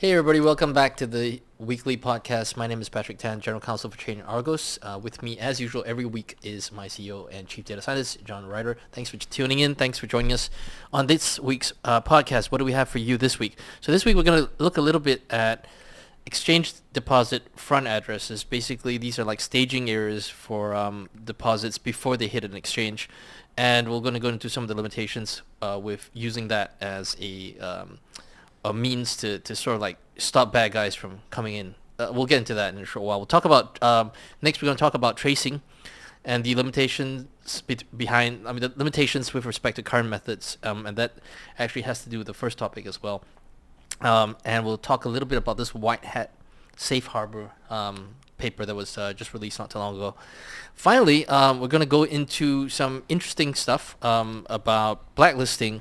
Hey everybody, welcome back to the weekly podcast. My name is Patrick Tan, General Counsel for ChatArgos. With me, as usual, every week is my CEO and Chief Data Scientist, Jonathan Reiter. Thanks for tuning in. Thanks for joining us on this week's podcast. What do we have for you this week? So this week we're going to look a little bit at exchange deposit front addresses. Basically, these are like staging areas for deposits before they hit an exchange. And we're going to go into some of the limitations with using that as a means to sort of like stop bad guys from coming in. We'll get into that in a short while. We'll talk about next. We're going to talk about tracing and the limitations the limitations with respect to current methods, and that actually has to do with the first topic as well. And we'll talk a little bit about this white hat safe harbor paper that was just released not too long ago. Finally, we're going to go into some interesting stuff about blacklisting.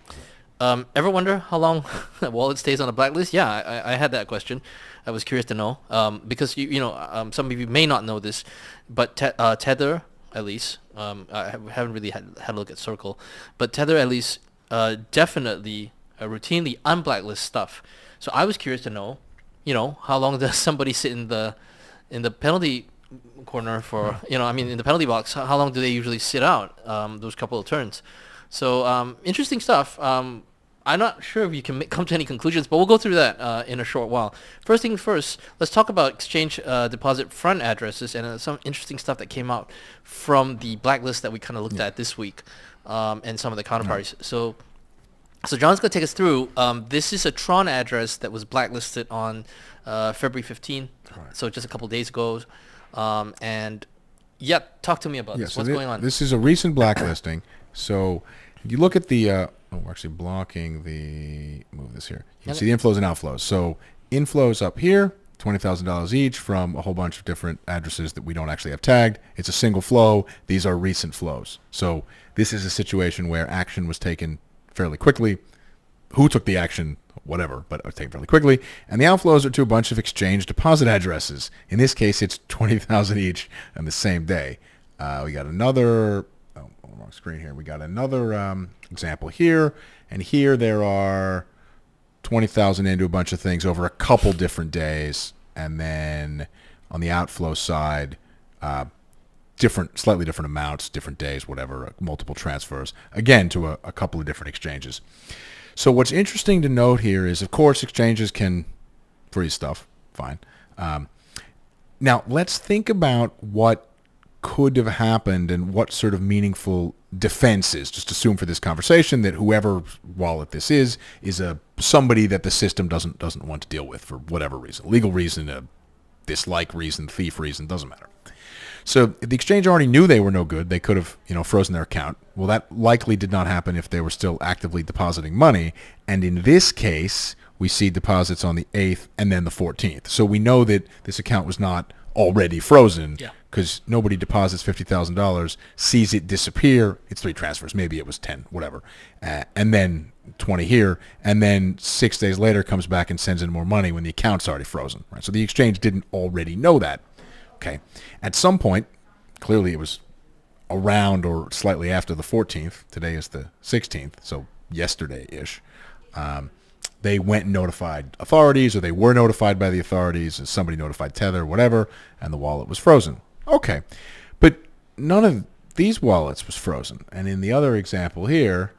Ever wonder how long a wallet stays on a blacklist? Yeah, I had that question. I was curious to know because some of you may not know this, but Tether, at least, I haven't really had a look at Circle, but Tether at least definitely routinely unblacklist stuff. So I was curious to know, how long does somebody sit in the penalty corner for, in the penalty box? How long do they usually sit out those couple of turns? So interesting stuff. I'm not sure if you can come to any conclusions, but we'll go through that in a short while. First thing first, let's talk about exchange deposit front addresses and some interesting stuff that came out from the blacklist that we kind of looked at this week and some of the counterparties. So John's going to take us through. This is a Tron address that was blacklisted on February 15th, so just a couple days ago. And talk to me about this. What's going on? This is a recent blacklisting. So if you look at the we're actually blocking the move this here. You can see the inflows and outflows. So inflows up here, $20,000 each from a whole bunch of different addresses that we don't actually have tagged. It's a single flow. These are recent flows. So this is a situation where action was taken fairly quickly. Who took the action? Whatever, but it was taken fairly quickly. And the outflows are to a bunch of exchange deposit addresses. In this case, it's $20,000 each on the same day. We got another... wrong screen here. We got another example here, and here there are 20,000 into a bunch of things over a couple different days, and then on the outflow side, slightly different amounts, different days, whatever, multiple transfers, again to a couple of different exchanges. So what's interesting to note here is, of course, exchanges can freeze stuff, fine. Now let's think about what could have happened and what sort of meaningful defense is. Just assume for this conversation that whoever wallet this is somebody that the system doesn't want to deal with for whatever reason, legal reason, a dislike reason, thief reason, doesn't matter. So if the exchange already knew they were no good, they could have frozen their account. Well, that likely did not happen if they were still actively depositing money. And in this case, we see deposits on the 8th and then the 14th. So we know that this account was not already frozen. Yeah. Because nobody deposits $50,000, sees it disappear. It's 3 transfers. Maybe it was 10, whatever. And then 20 here. And then 6 days later comes back and sends in more money when the account's already frozen. Right? So the exchange didn't already know that. Okay. At some point, clearly it was around or slightly after the 14th. Today is the 16th, so yesterday-ish. They went and notified authorities, or they were notified by the authorities, and somebody notified Tether, whatever, and the wallet was frozen. Okay, but none of these wallets was frozen. And in the other example here,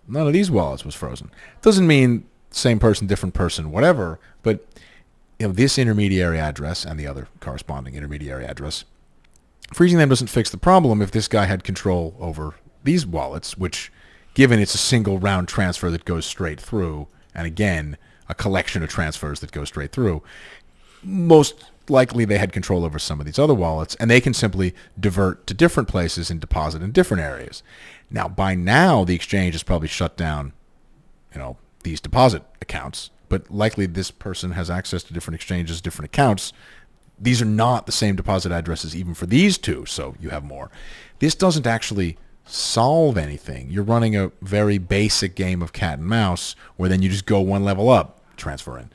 none of these wallets was frozen. Doesn't mean same person, different person, whatever, but this intermediary address and the other corresponding intermediary address, freezing them doesn't fix the problem if this guy had control over these wallets, which, given it's a single round transfer that goes straight through, and again, a collection of transfers that go straight through, most likely they had control over some of these other wallets, and they can simply divert to different places and deposit in different areas. Now, by now, the exchange has probably shut down, these deposit accounts, but likely this person has access to different exchanges, different accounts. These are not the same deposit addresses even for these two, so you have more. This doesn't actually solve anything. You're running a very basic game of cat and mouse where then you just go one level up, transfer in.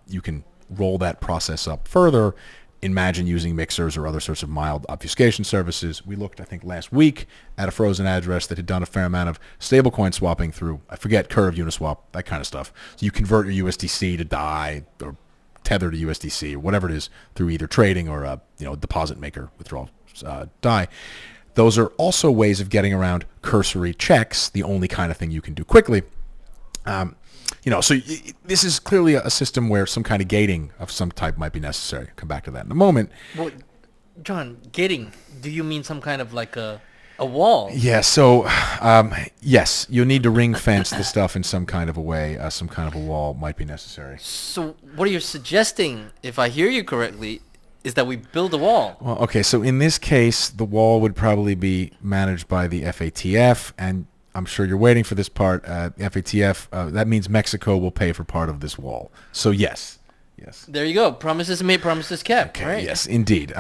You can roll that process up further. Imagine using mixers or other sorts of mild obfuscation services. We looked, I think, last week at a frozen address that had done a fair amount of stablecoin swapping through, I forget, Curve, Uniswap, that kind of stuff. So you convert your USDC to DAI or Tether to USDC or whatever it is through either trading or a deposit maker withdrawal DAI. Those are also ways of getting around cursory checks, the only kind of thing you can do quickly. So this is clearly a system where some kind of gating of some type might be necessary. Come back to that in a moment. Well, John, gating, do you mean some kind of like a wall? Yeah, so yes, you'll need to ring fence the stuff in some kind of a way. Some kind of a wall might be necessary. So what you're suggesting, if I hear you correctly, is that we build a wall. Well, okay, so in this case, the wall would probably be managed by the FATF, and I'm sure you're waiting for this part. FATF, that means Mexico will pay for part of this wall. So yes. There you go. Promises made, promises kept. Okay, right? Yes, indeed.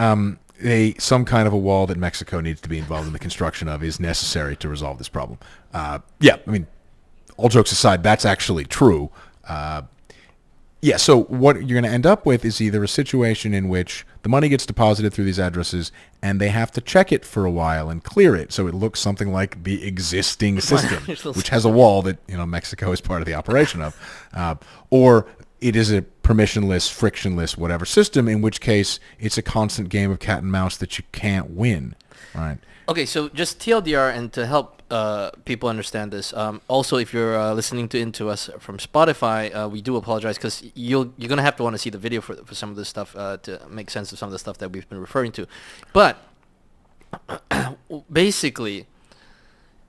Some kind of a wall that Mexico needs to be involved in the construction of is necessary to resolve this problem. All jokes aside, that's actually true. So what you're going to end up with is either a situation in which the money gets deposited through these addresses and they have to check it for a while and clear it so it looks something like the existing system, which has a wall that Mexico is part of the operation of, or it is a permissionless, frictionless, whatever system, in which case it's a constant game of cat and mouse that you can't win. Right. Okay, so just TLDR, and to help people understand this, also if you're listening to us from Spotify, we do apologize because you're going to have to want to see the video for some of this stuff to make sense of some of the stuff that we've been referring to. But basically,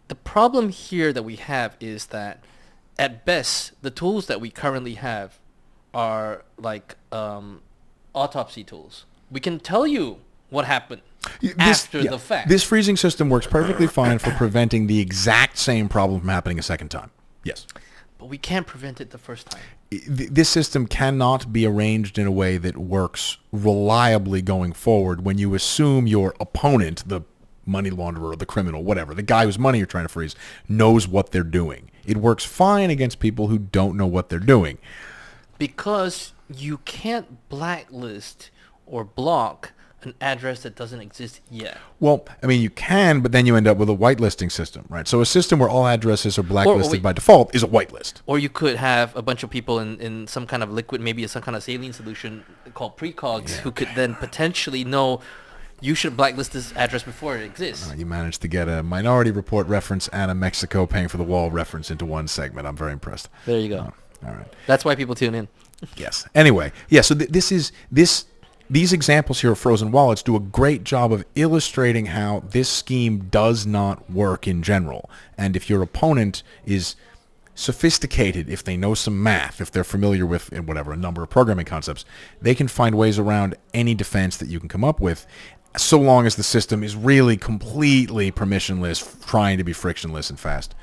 the problem here that we have is that at best, the tools that we currently have are like autopsy tools. We can tell you what happened after the fact. This freezing system works perfectly fine for preventing the exact same problem from happening a second time. Yes. But we can't prevent it the first time. This system cannot be arranged in a way that works reliably going forward when you assume your opponent, the money launderer, the criminal, whatever, the guy whose money you're trying to freeze, knows what they're doing. It works fine against people who don't know what they're doing. Because you can't blacklist or block an address that doesn't exist yet. Well, you can, but then you end up with a whitelisting system, right? So a system where all addresses are blacklisted by default is a whitelist. Or you could have a bunch of people in some kind of liquid, maybe some kind of saline solution called precogs, who could then potentially know you should blacklist this address before it exists. You managed to get a Minority Report reference and a Mexico paying for the wall reference into one segment. I'm very impressed. There you go. All right. That's why people tune in. Yes. Anyway, so these examples here of frozen wallets do a great job of illustrating how this scheme does not work in general. And if your opponent is sophisticated, if they know some math, if they're familiar with a number of programming concepts, they can find ways around any defense that you can come up with, so long as the system is really completely permissionless, trying to be frictionless and fast,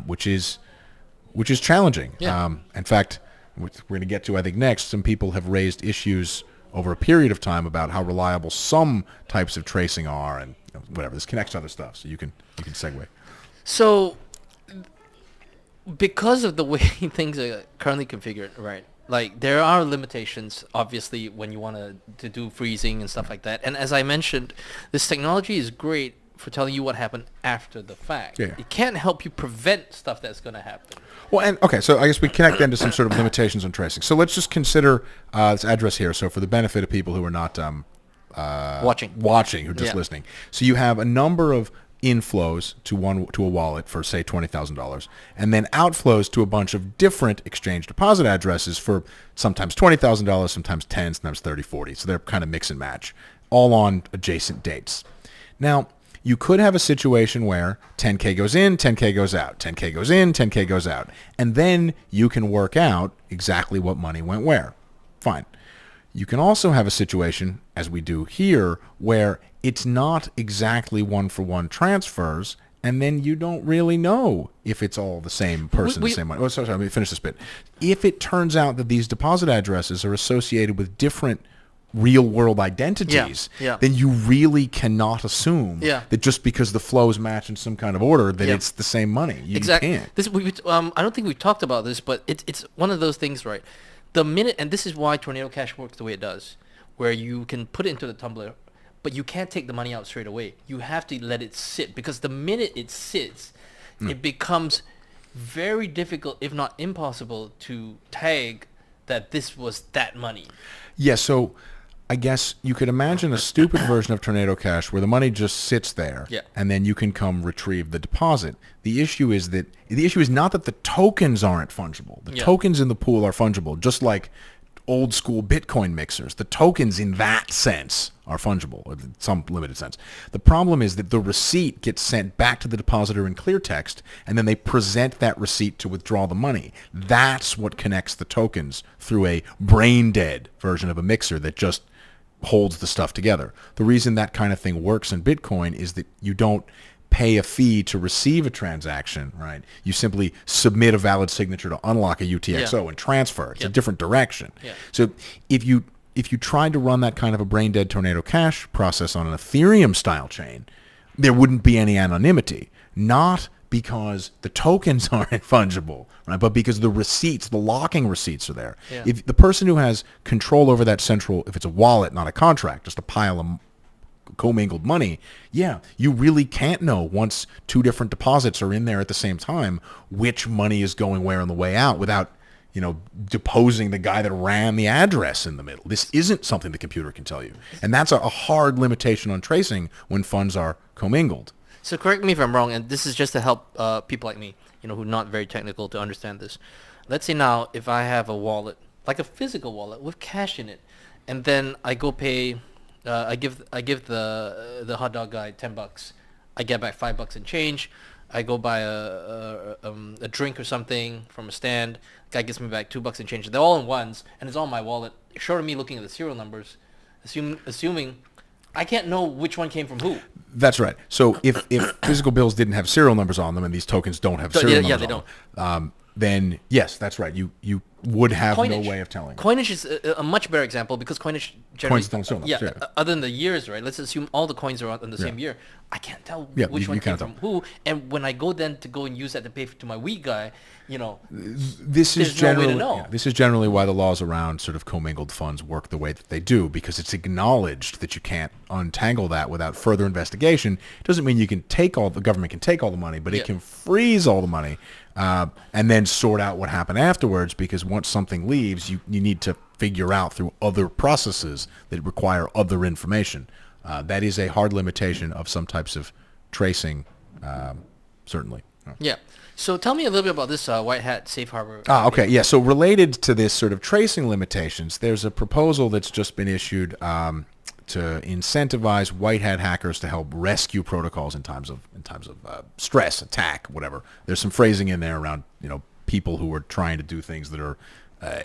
which is challenging. Yeah. In fact, we're going to get to, I think, next, some people have raised issues over a period of time about how reliable some types of tracing are, and whatever. This connects to other stuff, so you can segue. So, because of the way things are currently configured, right? Like, there are limitations, obviously, when you want to do freezing and stuff like that. And as I mentioned, this technology is great for telling you what happened after the fact. Yeah. It can't help you prevent stuff that's going to happen. Well, and okay, so I guess we connect then to some sort of limitations on tracing. So let's just consider this address here. So for the benefit of people who are not watching, who are just listening. So you have a number of inflows to a wallet for, say, $20,000, and then outflows to a bunch of different exchange deposit addresses for sometimes $20,000, sometimes 10, sometimes 30, 40. So they're kind of mix and match, all on adjacent dates. Now, you could have a situation where 10K goes in, 10K goes out, 10K goes in, 10K goes out, and then you can work out exactly what money went where. Fine. You can also have a situation, as we do here, where it's not exactly one-for-one transfers, and then you don't really know if it's all the same person, the same money. Oh, sorry, let me finish this bit. If it turns out that these deposit addresses are associated with different real-world identities, then you really cannot assume that just because the flows match in some kind of order that it's the same money. You can't. I don't think we've talked about this, but it's one of those things, right? The minute, and this is why Tornado Cash works the way it does, where you can put it into the tumbler, but you can't take the money out straight away. You have to let it sit, because the minute it sits, it becomes very difficult, if not impossible, to tag that this was that money. Yeah, so I guess you could imagine a stupid version of Tornado Cash where the money just sits there, Yeah. and then you can come retrieve the deposit. The issue is not that the tokens aren't fungible. The tokens in the pool are fungible, just like old school Bitcoin mixers. The tokens in that sense are fungible, or in some limited sense. The problem is that the receipt gets sent back to the depositor in clear text, and then they present that receipt to withdraw the money. That's what connects the tokens through a brain-dead version of a mixer that just holds the stuff together. The reason that kind of thing works in Bitcoin is that you don't pay a fee to receive a transaction, right? You simply submit a valid signature to unlock a UTXO and transfer. It's a different direction. Yeah. So if you tried to run that kind of a brain-dead Tornado Cash process on an Ethereum-style chain, there wouldn't be any anonymity. Not because the tokens aren't fungible, right? But because the receipts, the locking receipts are there. Yeah. If the person who has control over that central, if it's a wallet, not a contract, just a pile of commingled money, you really can't know once two different deposits are in there at the same time which money is going where on the way out without, deposing the guy that ran the address in the middle. This isn't something the computer can tell you. And that's a hard limitation on tracing when funds are commingled. So correct me if I'm wrong, and this is just to help people like me, who are not very technical to understand this. Let's say now if I have a wallet, like a physical wallet with cash in it, and then I go pay, I give the hot dog guy $10. I get back $5 in change. I go buy a drink or something from a stand. Guy gives me back $2 in change. They're all in ones, and it's all in my wallet. Short of me looking at the serial numbers, assuming I can't know which one came from who. That's right. So if physical bills didn't have serial numbers on them and these tokens don't have serial numbers on them, then yes, that's right. You would have Coinage. no way of telling. Coinage is a much better example because coinage generally... Coins don't show numbers. Other than the years, right? Let's assume all the coins are on the same year. I can't tell which one came from who. And when I go and use that to pay to my weed guy, this is generally no way to know. This is generally why the laws around sort of commingled funds work the way that they do, because it's acknowledged that you can't untangle that without further investigation. It doesn't mean the government can take all the money, but it can freeze all the money and then sort out what happened afterwards, because once something leaves, you need to figure out through other processes that require other information. That is a hard limitation of some types of tracing, certainly. Yeah. So tell me a little bit about this white hat safe harbor. Okay. Yeah. So related to this sort of tracing limitations, there's a proposal that's just been issued to incentivize white hat hackers to help rescue protocols in times of stress, attack, whatever. There's some phrasing in there around people who are trying to do things that are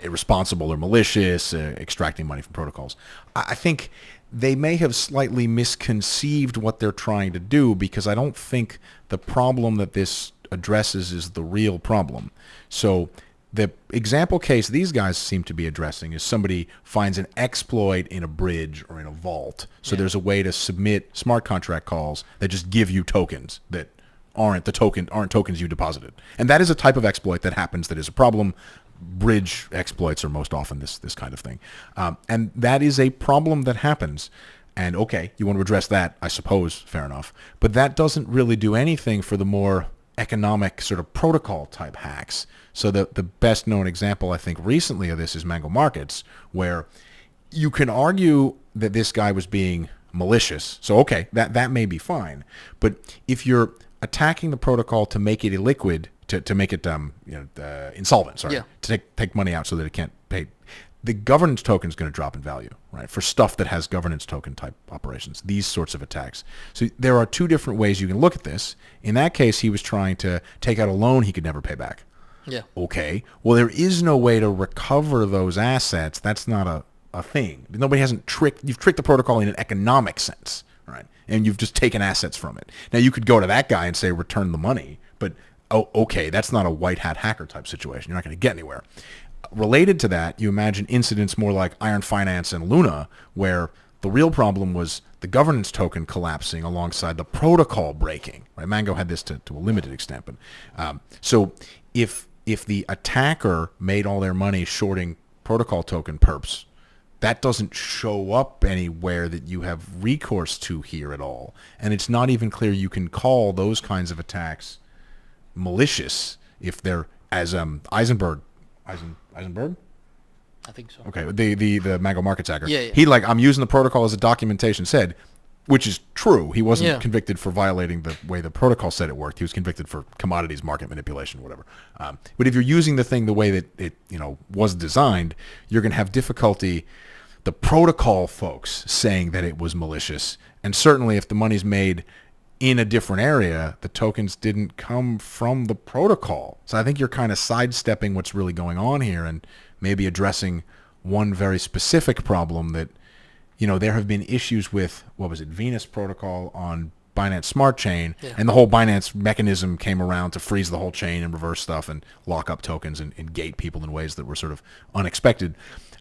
irresponsible or malicious, extracting money from protocols. I think they may have slightly misconceived what they're trying to do, because I don't think the problem that this addresses is the real problem. So the example case these guys seem to be addressing is somebody finds an exploit in a bridge or in a vault. So there's a way to submit smart contract calls that just give you tokens that aren't tokens you deposited. And that is a type of exploit that happens that is a problem. Bridge exploits are most often this kind of thing. And that is a problem that happens. And okay, you want to address that, I suppose, fair enough. But that doesn't really do anything for the more economic sort of protocol type hacks. So the best known example, I think, recently of this is Mango Markets, where you can argue that this guy was being malicious. So okay, that may be fine. But if you're attacking the protocol to make it illiquid, to make it insolvent, to take money out so that it can't pay, the governance token is going to drop in value, right? For stuff that has governance token type operations, these sorts of attacks. So there are two different ways you can look at this. In that case, he was trying to take out a loan he could never pay back. Yeah. Okay. Well, there is no way to recover those assets. That's not a thing. You've tricked the protocol in an economic sense, right? And you've just taken assets from it. Now, you could go to that guy and say, return the money, but okay, that's not a white hat hacker type situation. You're not going to get anywhere. Related to that, you imagine incidents more like Iron Finance and Luna, where the real problem was the governance token collapsing alongside the protocol breaking. Right? Mango had this to a limited extent, but so if the attacker made all their money shorting protocol token perps, that doesn't show up anywhere that you have recourse to here at all, and it's not even clear you can call those kinds of attacks malicious if they're, as Eisenberg I think so. Okay, the Mango Markets hacker. Yeah. He I'm using the protocol as the documentation said, which is true. He wasn't Yeah. convicted for violating the way the protocol said it worked. He was convicted for commodities market manipulation, whatever. But if you're using the thing the way that it was designed, you're going to have difficulty. The protocol folks saying that it was malicious, and certainly if the money's made in a different area, the tokens didn't come from the protocol. So I think you're kind of sidestepping what's really going on here and maybe addressing one very specific problem that, there have been issues with, Venus protocol on Binance Smart Chain, and the whole Binance mechanism came around to freeze the whole chain and reverse stuff and lock up tokens and gate people in ways that were sort of unexpected.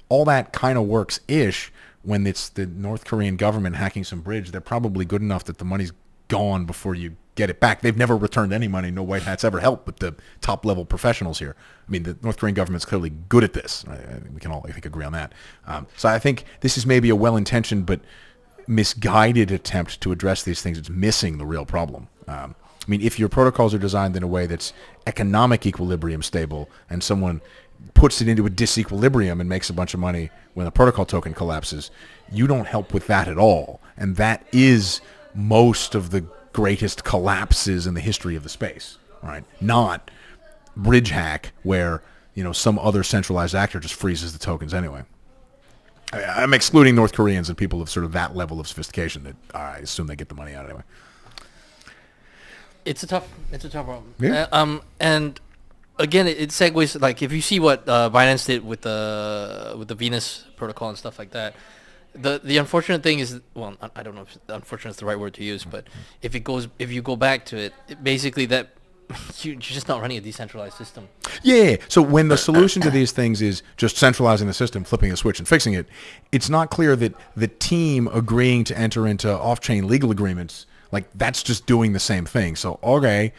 All that kind of works-ish when it's the North Korean government hacking some bridge. They're probably good enough that the money's gone before you get it back. They've never returned any money. No white hats ever helped but the top-level professionals here. I mean, the North Korean government's clearly good at this. We can all, I think, agree on that. So I think this is maybe a well-intentioned but misguided attempt to address these things. It's missing the real problem. I mean, if your protocols are designed in a way that's economic equilibrium stable and someone puts it into a disequilibrium and makes a bunch of money when a protocol token collapses, you don't help with that at all. And that is most of the greatest collapses in the history of the space, right? Not bridge hack where, some other centralized actor just freezes the tokens anyway. I'm excluding North Koreans and people of sort of that level of sophistication that I assume they get the money out anyway. It's a tough problem. Yeah. And again, it segues, like, if you see what Binance did with the Venus protocol and stuff like that. The unfortunate thing is, well, I don't know if unfortunate is the right word to use, but if you go back to it, basically that you're just not running a decentralized system. Yeah. So when the solution to these things is just centralizing the system, flipping a switch and fixing it, it's not clear that the team agreeing to enter into off-chain legal agreements, that's just doing the same thing. So, okay,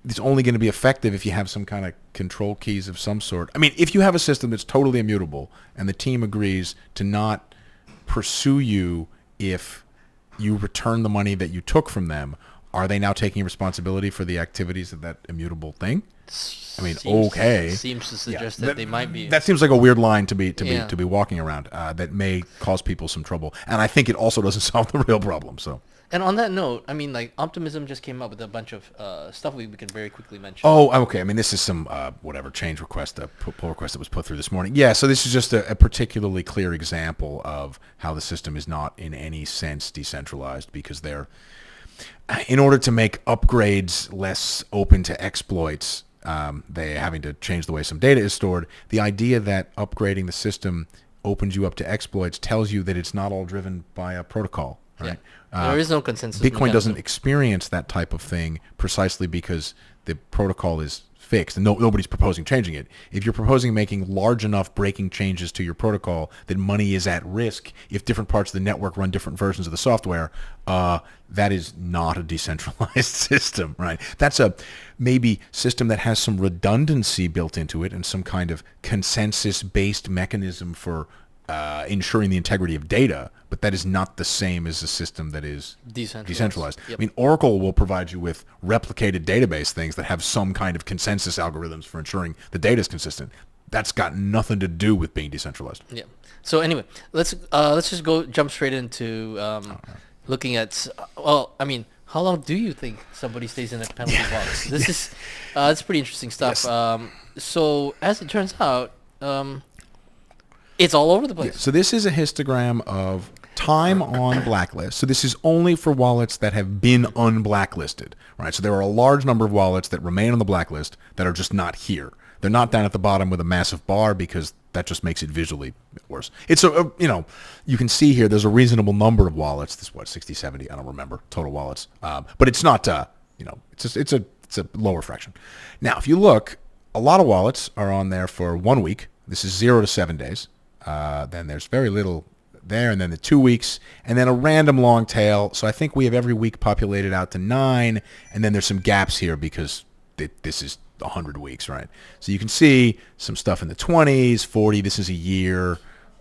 it's only going to be effective if you have some kind of control keys of some sort. I mean, if you have a system that's totally immutable and the team agrees to not pursue you if you return the money that you took from them, are they now taking responsibility for the activities of that immutable thing? I mean, Seems to suggest that they might be. That seems like a weird line to be walking around. That may cause people some trouble, and I think it also doesn't solve the real problem. So. And on that note, I mean, Optimism just came up with a bunch of stuff we can very quickly mention. Oh, okay. I mean, this is some change request, pull request that was put through this morning. Yeah, so this is just a particularly clear example of how the system is not in any sense decentralized because in order to make upgrades less open to exploits, they're having to change the way some data is stored. The idea that upgrading the system opens you up to exploits tells you that it's not all driven by a protocol. Right? Yeah. There is no consensus. Bitcoin doesn't experience that type of thing precisely because the protocol is fixed and nobody's proposing changing it. If you're proposing making large enough breaking changes to your protocol that money is at risk if different parts of the network run different versions of the software, that is not a decentralized system, right? That's a maybe system that has some redundancy built into it and some kind of consensus-based mechanism for ensuring the integrity of data, but that is not the same as a system that is decentralized. Yep. I mean, Oracle will provide you with replicated database things that have some kind of consensus algorithms for ensuring the data is consistent. That's got nothing to do with being decentralized. Yeah. So anyway, let's just jump straight into looking at. Well, I mean, how long do you think somebody stays in a penalty box? This is it's pretty interesting stuff. Yes. So as it turns out. It's all over the place. Yeah, so this is a histogram of time on blacklist. So this is only for wallets that have been unblacklisted, right? So there are a large number of wallets that remain on the blacklist that are just not here. They're not down at the bottom with a massive bar because that just makes it visually worse. It's you can see here there's a reasonable number of wallets. This 60, 70, I don't remember total wallets. But it's not it's a lower fraction. Now, if you look, a lot of wallets are on there for 1 week. This is 0 to 7 days. Then there's very little there, and then the 2 weeks, and then a random long tail. So I think we have every week populated out to 9, and then there's some gaps here because this is 100 weeks, right? So you can see some stuff in the 20s, 40. This is a year.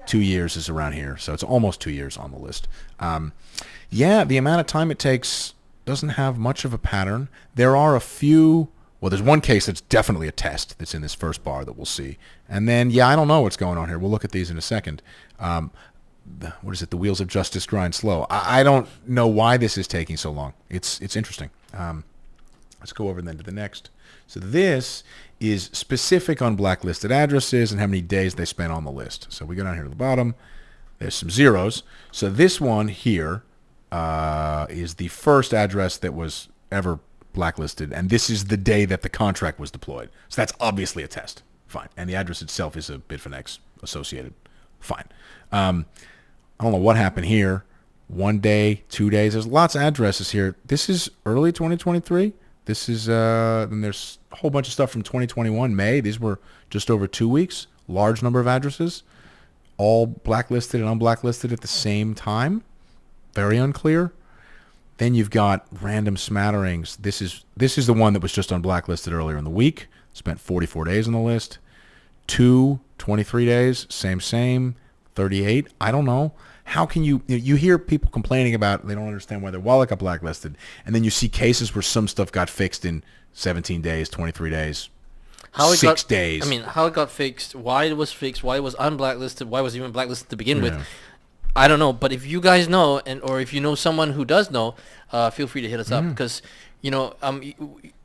2 years is around here, so it's almost 2 years on the list. The amount of time it takes doesn't have much of a pattern. There are a few Well, there's one case that's definitely a test that's in this first bar that we'll see. And then, I don't know what's going on here. We'll look at these in a second. What is it? The wheels of justice grind slow. I don't know why this is taking so long. It's interesting. Let's go over then to the next. So this is specific on blacklisted addresses and how many days they spent on the list. So we go down here to the bottom. There's some zeros. So this one here is the first address that was ever blacklisted, and this is the day that the contract was deployed. So that's obviously a test. Fine. And the address itself is a Bitfinex associated. Fine. I don't know what happened here. 1 day, 2 days. There's lots of addresses here. This is early 2023. This is, then there's a whole bunch of stuff from 2021, May. These were just over 2 weeks. Large number of addresses, all blacklisted and unblacklisted at the same time. Very unclear. Then you've got random smatterings. This is the one that was just unblacklisted earlier in the week. Spent 44 days on the list. 23 days, same, 38. I don't know. How can you hear people complaining about they don't understand why their wallet got blacklisted, and then you see cases where some stuff got fixed in 17 days, 23 days, 6 days. I mean, how it got fixed, why it was fixed, why it was unblacklisted, why it was even blacklisted to begin with. I don't know, but if you guys know, or if you know someone who does know, feel free to hit us up, because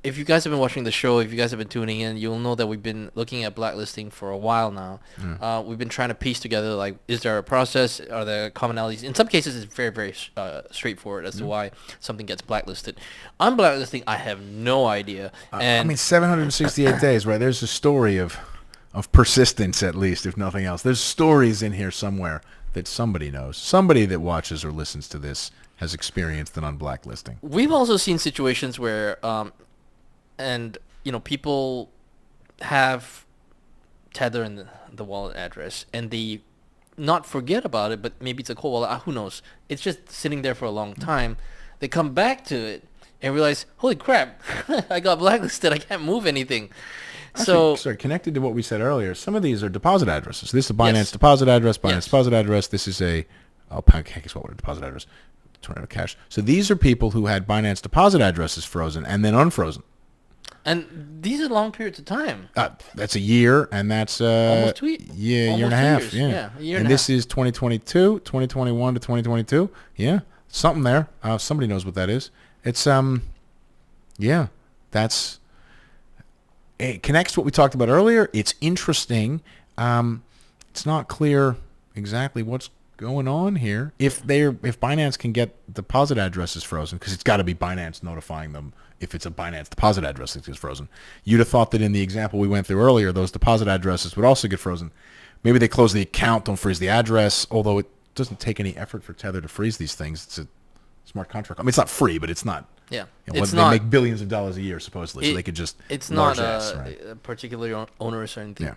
if you guys have been watching the show, if you guys have been tuning in, you'll know that we've been looking at blacklisting for a while now. We've been trying to piece together, like, is there a process? Are there commonalities? In some cases, it's very, very straightforward as to why something gets blacklisted. Unblacklisting, I have no idea. I mean, 768 days, right? There's a story of persistence, at least, if nothing else. There's stories in here somewhere that somebody knows. Somebody that watches or listens to this has experienced an unblacklisting. We've also seen situations where, people have Tether in the wallet address, and they not forget about it, but maybe it's a cold wallet. Who knows? It's just sitting there for a long time. They come back to it and realize, holy crap, I got blacklisted. I can't move anything. Actually, sorry, connected to what we said earlier, some of these are deposit addresses. This is a Binance deposit address, deposit address. This is a Pancake Wallet deposit address, Tornado Cash. So these are people who had Binance deposit addresses frozen and then unfrozen. And these are long periods of time. That's a year, and that's almost 2 years. Yeah, year and a half. Yeah, a year and this is 2022, 2021 to 2022. Yeah, something there. Somebody knows what that is. It's that's. It connects to what we talked about earlier. It's interesting. It's not clear exactly what's going on here. If Binance can get deposit addresses frozen, because it's got to be Binance notifying them if it's a Binance deposit address that gets frozen. You'd have thought that in the example we went through earlier, those deposit addresses would also get frozen. Maybe they close the account, don't freeze the address, although it doesn't take any effort for Tether to freeze these things. It's a smart contract. I mean, it's not free, but it's not. Yeah, they make billions of dollars a year supposedly, so they could just. It's not particularly onerous or anything. Yeah.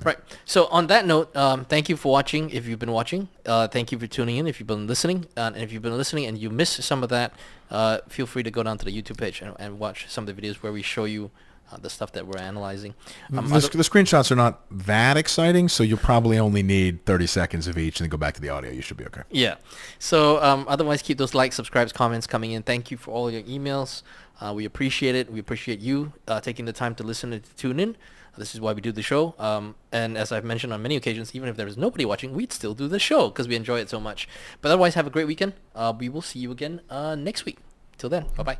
Right. So on that note, thank you for watching. If you've been watching, thank you for tuning in. If you've been listening, and if you've been listening and you missed some of that, feel free to go down to the YouTube page and watch some of the videos where we show you the stuff that we're analyzing. The screenshots are not that exciting, so you'll probably only need 30 seconds of each and then go back to the audio. You should be okay. Yeah. So otherwise, keep those likes, subscribes, comments coming in. Thank you for all your emails. We appreciate it. We appreciate you taking the time to listen and to tune in. This is why we do the show. And as I've mentioned on many occasions, even if there was nobody watching, we'd still do the show because we enjoy it so much. But otherwise, have a great weekend. We will see you again next week. Till then, bye-bye.